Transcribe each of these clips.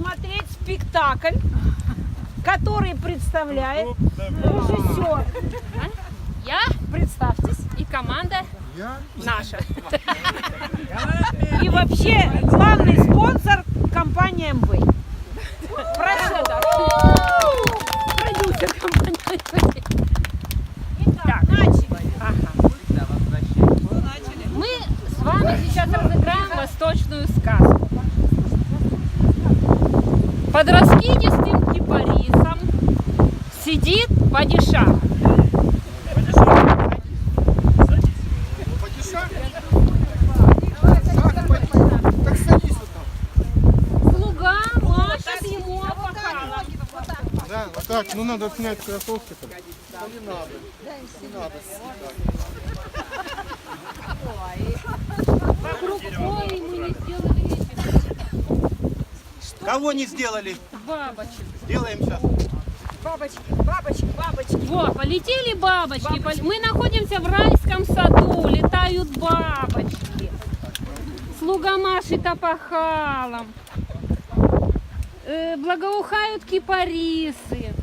посмотреть спектакль, который представляет режиссер. Я, Представьтесь. и команда наша. И вообще главный спонсор компания МВ. Прошу. Продюсер компании. Итак, начали. Мы с вами сейчас разыграем восточную сказку. Под раскидистым кипарисом сидит падишах. Слуга машет ему опахалом. Да, вот так, ну надо снять кроссовки-то. Да не надо. Не надо. Вокруг ой, мы не сделали эти Кого не сделали? бабочек. Сделаем сейчас. Бабочки, бабочки, бабочки. Во, полетели бабочки. Мы находимся в райском саду, летают бабочки. Слуга машет опахалом. Благоухают кипарисы.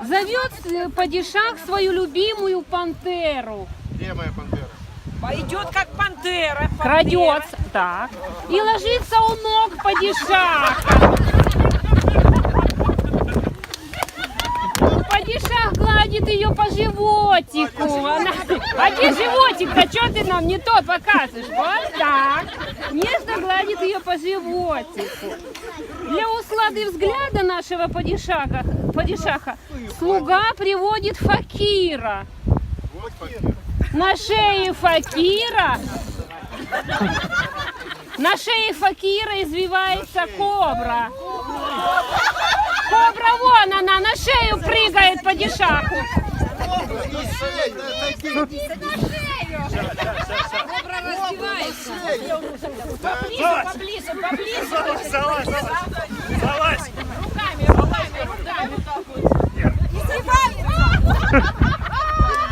Зовет падишах свою любимую пантеру. Где моя пантера? Пойдет как пантера. Крадется, так. И ложится у ног падишаха. Падишах гладит ее по животику. Она... А где животик-то? Что ты нам не то показываешь? Вот так. Нежно гладит ее по животику. Для услады взгляда нашего падишаха слуга приводит факира. Вот пантера. На шее факира извивается кобра. Кобра вон она, на шею прыгает падишаху. Поближе, поближе. Залазь! Залазь! Руками.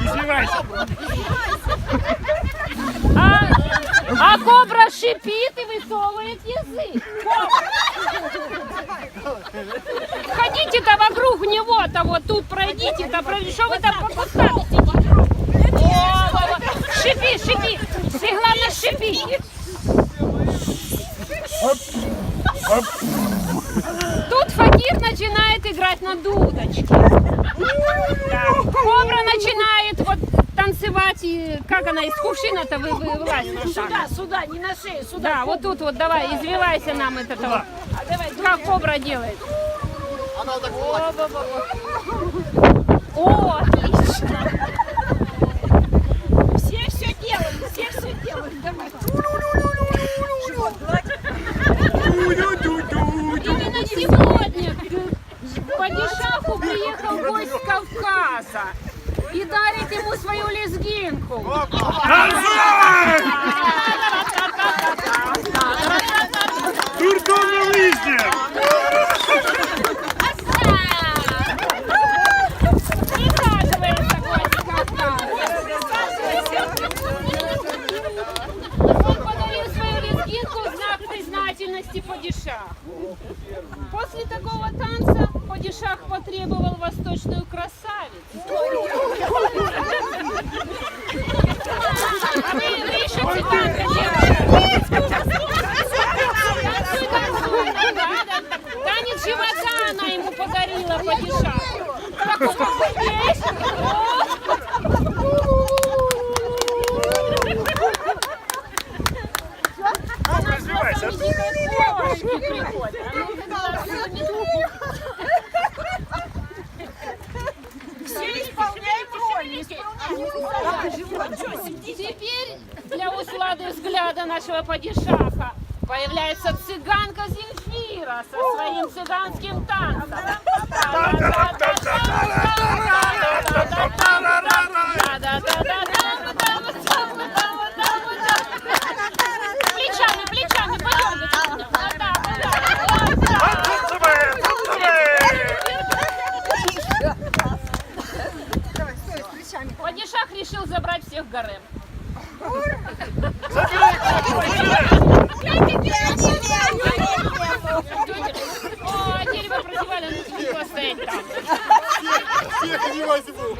Издевайся! А кобра шипит и высовывает язык. Ходите-то вокруг него-то, вот тут пройдите-то, что вы там по кустам сидите? Шипи, шипи, ты главное шипи. Тут факир начинает играть на дудочке. Да. Кобра начинает вот танцевать, и как она из кувшина-то вылазит. Сюда, не на шею, сюда. Да, вот тут вот, давай, извивайся нам это вот. Как кобра делает. Она вот так О, отлично. Все делают, давай. Именно сегодня к падишаху приехал гость с Кавказа и дарит ему свою лезгинку. Турком на лыжне! Присаживается гость с Кавказа. Он подарил свою лезгинку в знак признательности падишаху. После такого танца падишах потребовал восточную красавицу. А вы еще цыганка, девушка. Танец живота она ему подарила падишаху. Такого есть. Развивайся! Все исполняем роль. Теперь для услады взгляда нашего падишаха появляется цыганка Земфира со своим цыганским танцем. Плечами, плечами, пойдем. Падишах решил забрать всех в гарем. сидеть там. Всех не возьму.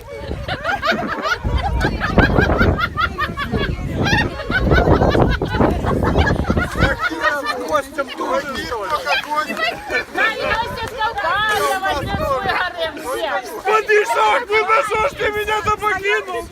Гостям тоже. На Йосиф Кавказа возьмет свой гарем всех. Подишак, ну на что ж ты меня-то покинул?